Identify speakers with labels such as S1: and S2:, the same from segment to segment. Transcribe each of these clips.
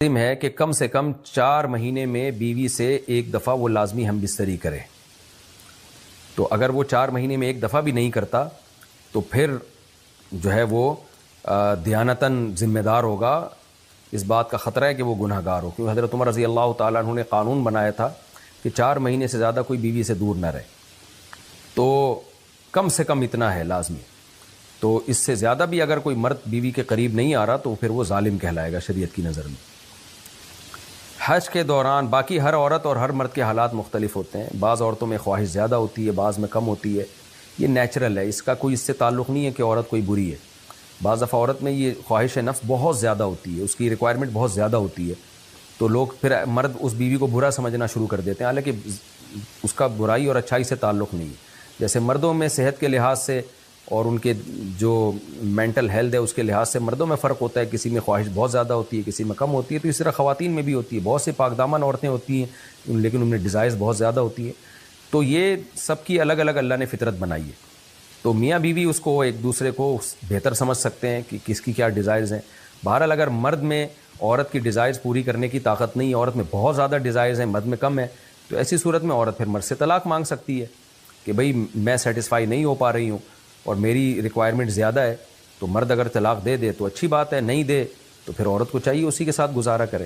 S1: لازم ہے کہ کم سے کم 4 مہینے میں بیوی سے ایک دفعہ وہ لازمی ہم بستری کرے. تو اگر وہ 4 مہینے میں ایک دفعہ بھی نہیں کرتا تو پھر جو ہے وہ دیانتاً ذمہ دار ہوگا. اس بات کا خطرہ ہے کہ وہ گناہ گار ہو، کیونکہ حضرت عمر رضی اللہ تعالیٰ عنہ نے قانون بنایا تھا کہ 4 مہینے سے زیادہ کوئی بیوی سے دور نہ رہے. تو کم سے کم اتنا ہے لازمی. تو اس سے زیادہ بھی اگر کوئی مرد بیوی کے قریب نہیں آ رہا تو پھر وہ ظالم کہلائے گا شریعت کی نظر میں. حج کے دوران باقی ہر عورت اور ہر مرد کے حالات مختلف ہوتے ہیں. بعض عورتوں میں خواہش زیادہ ہوتی ہے، بعض میں کم ہوتی ہے. یہ نیچرل ہے، اس کا کوئی اس سے تعلق نہیں ہے کہ عورت کوئی بری ہے. بعض دفعہ عورت میں یہ خواہش نفس بہت زیادہ ہوتی ہے، اس کی ریکوائرمنٹ بہت زیادہ ہوتی ہے، تو لوگ پھر مرد اس بیوی کو برا سمجھنا شروع کر دیتے ہیں، حالانکہ اس کا برائی اور اچھائی سے تعلق نہیں ہے. جیسے مردوں میں صحت کے لحاظ سے اور ان کے جو مینٹل ہیلتھ ہے اس کے لحاظ سے مردوں میں فرق ہوتا ہے. کسی میں خواہش بہت زیادہ ہوتی ہے، کسی میں کم ہوتی ہے. تو اس طرح خواتین میں بھی ہوتی ہے. بہت سے پاک دامن عورتیں ہوتی ہیں لیکن ان میں ڈیزائرز بہت زیادہ ہوتی ہے. تو یہ سب کی الگ الگ اللہ نے فطرت بنائی ہے. تو میاں بیوی اس کو ایک دوسرے کو بہتر سمجھ سکتے ہیں کہ کس کی کیا ڈیزائرز ہیں. بہرحال اگر مرد میں عورت کی ڈیزائرز پوری کرنے کی طاقت نہیں ہے، عورت میں بہت زیادہ ڈیزائرز ہیں، مرد میں کم ہے، تو ایسی صورت میں عورت پھر مرد سے طلاق مانگ سکتی ہے کہ بھئی میں سیٹسفائی نہیں ہو پا رہی ہوں اور میری ریکوائرمنٹ زیادہ ہے. تو مرد اگر طلاق دے دے تو اچھی بات ہے، نہیں دے تو پھر عورت کو چاہیے اسی کے ساتھ گزارا کرے.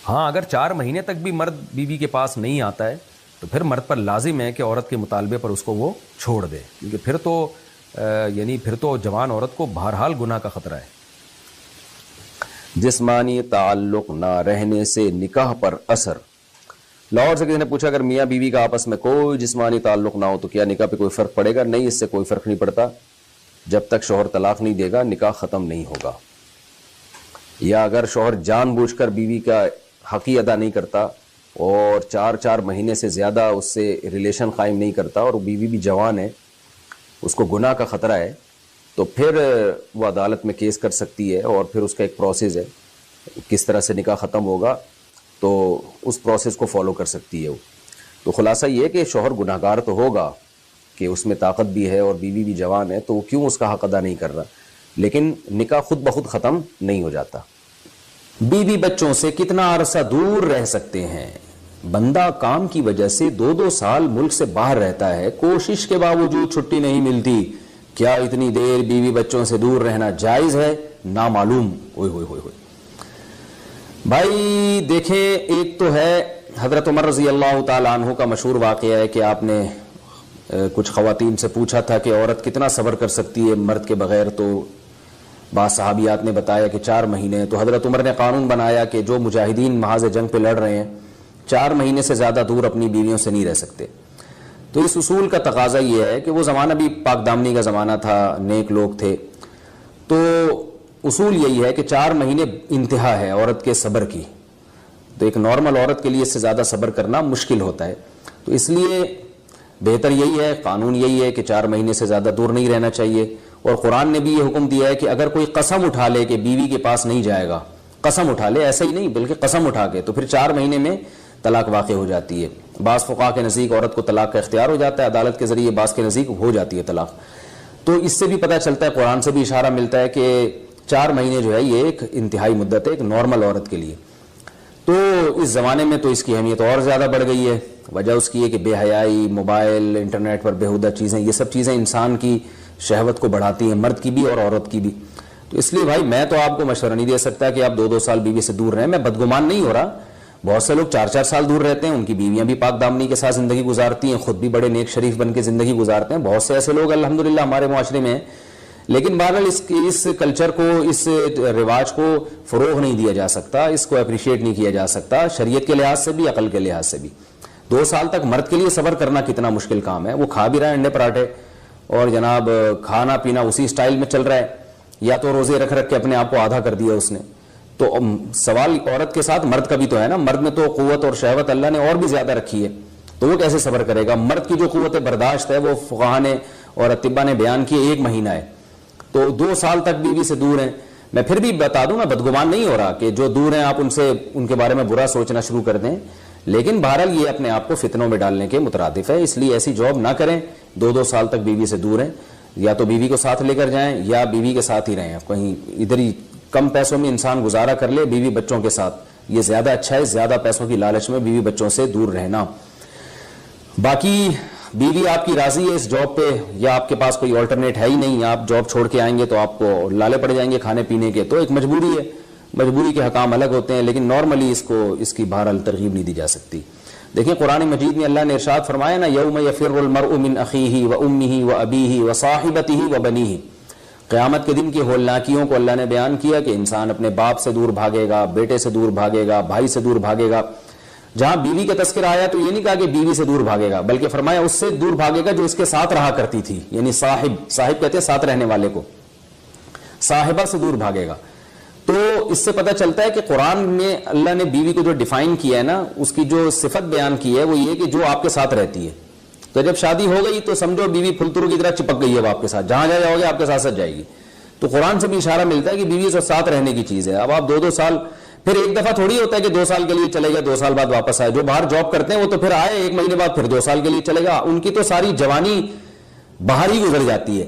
S1: ہاں اگر 4 مہینے تک بھی مرد بیوی کے پاس نہیں آتا ہے تو پھر مرد پر لازم ہے کہ عورت کے مطالبے پر اس کو وہ چھوڑ دے، کیونکہ پھر تو جوان عورت کو بہرحال گناہ کا خطرہ ہے. جسمانی تعلق نہ رہنے سے نکاح پر اثر. لاہور سے کسی نے پوچھا اگر میاں بیوی کا آپس میں کوئی جسمانی تعلق نہ ہو تو کیا نکاح پہ کوئی فرق پڑے گا؟ نہیں، اس سے کوئی فرق نہیں پڑتا. جب تک شوہر طلاق نہیں دے گا نکاح ختم نہیں ہوگا. یا اگر شوہر جان بوجھ کر بیوی کا حق ہی ادا نہیں کرتا اور 4 مہینے سے زیادہ اس سے ریلیشن قائم نہیں کرتا اور بیوی بھی جوان ہے، اس کو گناہ کا خطرہ ہے، تو پھر وہ عدالت میں کیس کر سکتی ہے اور پھر اس کا ایک پروسیس ہے کس طرح سے نکاح ختم ہوگا، تو اس پروسیس کو فالو کر سکتی ہے وہ. تو خلاصہ یہ کہ شوہر گناہ گار تو ہوگا کہ اس میں طاقت بھی ہے اور بیوی بھی جوان ہے، تو وہ کیوں اس کا حق ادا نہیں کر رہا، لیکن نکاح خود بخود ختم نہیں ہو جاتا. بیوی بچوں سے کتنا عرصہ دور رہ سکتے ہیں؟ بندہ کام کی وجہ سے 2 سال ملک سے باہر رہتا ہے، کوشش کے باوجود چھٹی نہیں ملتی. کیا اتنی دیر بیوی بچوں سے دور رہنا جائز ہے؟ نامعلوم. اوئے ہوئے ہوئے ہوئے بھائی دیکھیں، ایک تو ہے حضرت عمر رضی اللہ تعالیٰ عنہ کا مشہور واقعہ ہے کہ آپ نے کچھ خواتین سے پوچھا تھا کہ عورت کتنا صبر کر سکتی ہے مرد کے بغیر، تو بعض صحابیات نے بتایا کہ 4 مہینے. تو حضرت عمر نے قانون بنایا کہ جو مجاہدین محاذ جنگ پہ لڑ رہے ہیں 4 مہینے سے زیادہ دور اپنی بیویوں سے نہیں رہ سکتے. تو اس اصول کا تقاضا یہ ہے کہ وہ زمانہ بھی پاک دامنی کا زمانہ تھا، نیک لوگ تھے، تو اصول یہی ہے کہ 4 مہینے انتہا ہے عورت کے صبر کی. تو ایک نارمل عورت کے لیے اس سے زیادہ صبر کرنا مشکل ہوتا ہے، تو اس لیے بہتر یہی ہے، قانون یہی ہے کہ 4 مہینے سے زیادہ دور نہیں رہنا چاہیے. اور قرآن نے بھی یہ حکم دیا ہے کہ اگر کوئی قسم اٹھا لے کہ بیوی کے پاس نہیں جائے گا، قسم اٹھا لے، ایسا ہی نہیں بلکہ قسم اٹھا کے، تو پھر 4 مہینے میں طلاق واقع ہو جاتی ہے. بعض فقہا کے نزدیک عورت کو طلاق کا اختیار ہو جاتا ہے عدالت کے ذریعے، بعض کے نزدیک ہو جاتی ہے طلاق. تو اس سے بھی پتہ چلتا ہے، قرآن سے بھی اشارہ ملتا ہے کہ 4 مہینے جو ہے یہ ایک انتہائی مدت ہے ایک نارمل عورت کے لیے. تو اس زمانے میں تو اس کی اہمیت اور زیادہ بڑھ گئی ہے. وجہ اس کی ہے کہ بے حیائی، موبائل، انٹرنیٹ پر بےہودہ چیزیں، یہ سب چیزیں انسان کی شہوت کو بڑھاتی ہیں، مرد کی بھی اور عورت کی بھی. تو اس لیے بھائی میں تو آپ کو مشورہ نہیں دے سکتا کہ آپ 2 سال بیوی سے دور رہیں. میں بدگمان نہیں ہو رہا، بہت سے لوگ 4 سال دور رہتے ہیں، ان کی بیویاں بھی پاک دامنی کے ساتھ زندگی گزارتی ہیں، خود بھی بڑے نیک شریف بن کے زندگی گزارتے ہیں. بہت سے ایسے لوگ الحمدللہ ہمارے معاشرے میں ہیں. لیکن بہرحال اس کلچر کو، اس رواج کو فروغ نہیں دیا جا سکتا، اس کو اپریشیٹ نہیں کیا جا سکتا شریعت کے لحاظ سے بھی، عقل کے لحاظ سے بھی. 2 سال تک مرد کے لیے صبر کرنا کتنا مشکل کام ہے. وہ کھا بھی رہا ہے انڈے پراٹھے اور جناب کھانا پینا اسی سٹائل میں چل رہا ہے، یا تو روزے رکھ کے اپنے آپ کو آدھا کر دیا اس نے. تو سوال عورت کے ساتھ مرد کا بھی تو ہے نا. مرد میں تو قوت اور شہوت اللہ نے اور بھی زیادہ رکھی ہے، تو وہ کیسے صبر کرے گا؟ مرد کی جو قوت برداشت ہے وہ فقہا نے اور اطباء نے بیان کی 1 مہینہ ہے. تو 2 سال تک بیوی سے دور ہیں. میں پھر بھی بتا دوں، میں بدگمان نہیں ہو رہا کہ جو دور ہیں آپ ان کے بارے میں برا سوچنا شروع کر دیں، لیکن بہرحال یہ اپنے آپ کو فتنوں میں ڈالنے کے مترادف ہے. اس لیے ایسی جاب نہ کریں. 2 سال تک بیوی سے دور ہیں، یا تو بیوی کو ساتھ لے کر جائیں یا بیوی کے ساتھ ہی رہیں، کہیں ادھر ہی کم پیسوں میں انسان گزارا کر لے بیوی بچوں کے ساتھ، یہ زیادہ اچھا ہے، زیادہ پیسوں کی لالچ میں بیوی بچوں سے دور رہنا۔ باقی بیوی آپ کی راضی ہے اس جاب پہ، یا آپ کے پاس کوئی آلٹرنیٹ ہے ہی نہیں، آپ جاب چھوڑ کے آئیں گے تو آپ کو لالے پڑ جائیں گے کھانے پینے کے، تو ایک مجبوری ہے، مجبوری کے حکام الگ ہوتے ہیں، لیکن نارملی اس کی بہرحال ترغیب نہیں دی جا سکتی۔ دیکھیں قرآن مجید میں اللہ نے ارشاد فرمایا نا، یوم یفر المرء من اخیہ و امہ و ابیہ و صاحبتہ و بنیہ، قیامت کے دن کی ہولناکیوں کو اللہ نے بیان کیا کہ انسان اپنے باپ سے دور بھاگے گا، بیٹے سے دور بھاگے گا، بھائی سے دور بھاگے گا۔ جہاں بیوی کا تذکرہ آیا تو یہ نہیں کہا کہ بیوی سے دور بھاگے گا، بلکہ فرمایا اس سے دور بھاگے گا جو اس کے ساتھ رہا کرتی تھی، یعنی صاحب کہتے ہیں ساتھ رہنے والے کو، صاحبہ سے دور بھاگے گا۔ تو اس سے پتہ چلتا ہے کہ قرآن میں اللہ نے بیوی کو جو ڈیفائن کیا ہے نا، اس کی جو صفت بیان کی ہے وہ یہ کہ جو آپ کے ساتھ رہتی ہے۔ تو جب شادی ہو گئی تو سمجھو بیوی پھلترو کی طرح چپک گئی ہے آپ کے ساتھ، جہاں جاؤ گے آپ کے ساتھ جائے گی۔ تو قرآن سے بھی اشارہ ملتا ہے کہ بیوی سے ساتھ رہنے کی چیز ہے۔ اب آپ 2 سال، پھر ایک دفعہ تھوڑی ہوتا ہے کہ 2 سال کے لیے چلے گا 2 سال بعد واپس آئے، جو باہر جاب کرتے ہیں وہ تو پھر آئے 1 مہینے بعد پھر 2 سال کے لیے چلے گا، ان کی تو ساری جوانی باہر ہی گزر جاتی ہے۔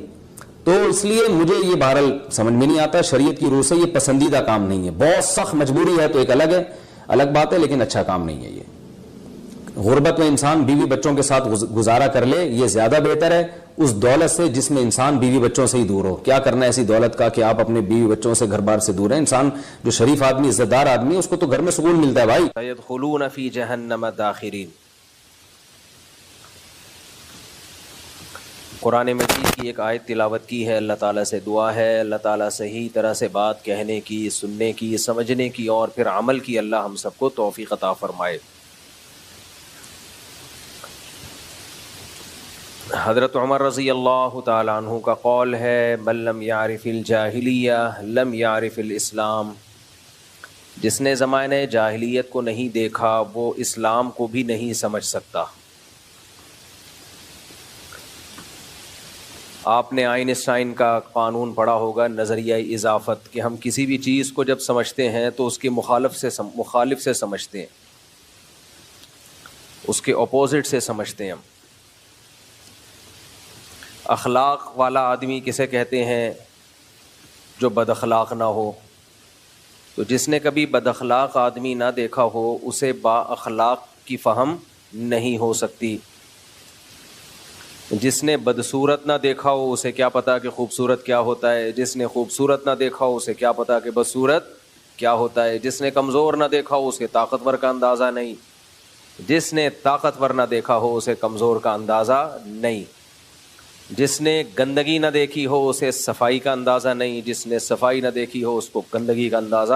S1: تو اس لیے مجھے یہ بہرحال سمجھ میں نہیں آتا، شریعت کی روح سے یہ پسندیدہ کام نہیں ہے، بہت سخت مجبوری ہے تو ایک الگ بات ہے، لیکن اچھا کام نہیں ہے یہ۔ غربت میں انسان بیوی بچوں کے ساتھ گزارا کر لے، یہ زیادہ بہتر ہے اس دولت سے جس میں انسان بیوی بچوں سے ہی دور ہو۔ کیا کرنا ہے ایسی دولت کا کہ آپ اپنے بیوی بچوں سے گھر بار سے دور ہیں؟ انسان جو شریف آدمی، عزت دار آدمی، اس کو تو گھر میں سکون ملتا ہے بھائی۔
S2: سيدخلون في جہنم داخرین۔ قرآن مجید کی ایک آیت تلاوت کی ہے، اللہ تعالیٰ سے دعا ہے اللہ تعالیٰ صحیح طرح سے بات کہنے کی، سننے کی، سمجھنے کی اور پھر عمل کی اللہ ہم سب کو توفیق عطا فرمائے۔ حضرت عمر رضی اللہ تعالیٰ عنہ کا قول ہے، من لم یعرف الجاہلیہ لم یعرف الاسلام، جس نے زمانہ جاہلیت کو نہیں دیکھا وہ اسلام کو بھی نہیں سمجھ سکتا۔ آپ نے آئنسٹائن کا قانون پڑھا ہوگا، نظریہ اضافت، کہ ہم کسی بھی چیز کو جب سمجھتے ہیں تو اس کے مخالف سے سمجھتے ہیں، اس کے اپوزٹ سے سمجھتے ہیں ہم۔ اخلاق والا آدمی کسے کہتے ہیں؟ جو بد اخلاق نہ ہو۔ تو جس نے کبھی بد اخلاق آدمی نہ دیکھا ہو اسے با اخلاق کی فہم نہیں ہو سکتی۔ جس نے بدصورت نہ دیکھا ہو اسے کیا پتا کہ خوبصورت کیا ہوتا ہے، جس نے خوبصورت نہ دیکھا ہو اسے کیا پتا کہ بدصورت کیا ہوتا ہے، جس نے کمزور نہ دیکھا ہو اسے طاقتور کا اندازہ نہیں، جس نے طاقتور نہ دیکھا ہو اسے کمزور کا اندازہ نہیں، جس نے گندگی نہ دیکھی ہو اسے صفائی کا اندازہ نہیں، جس نے صفائی نہ دیکھی ہو اس کو گندگی کا اندازہ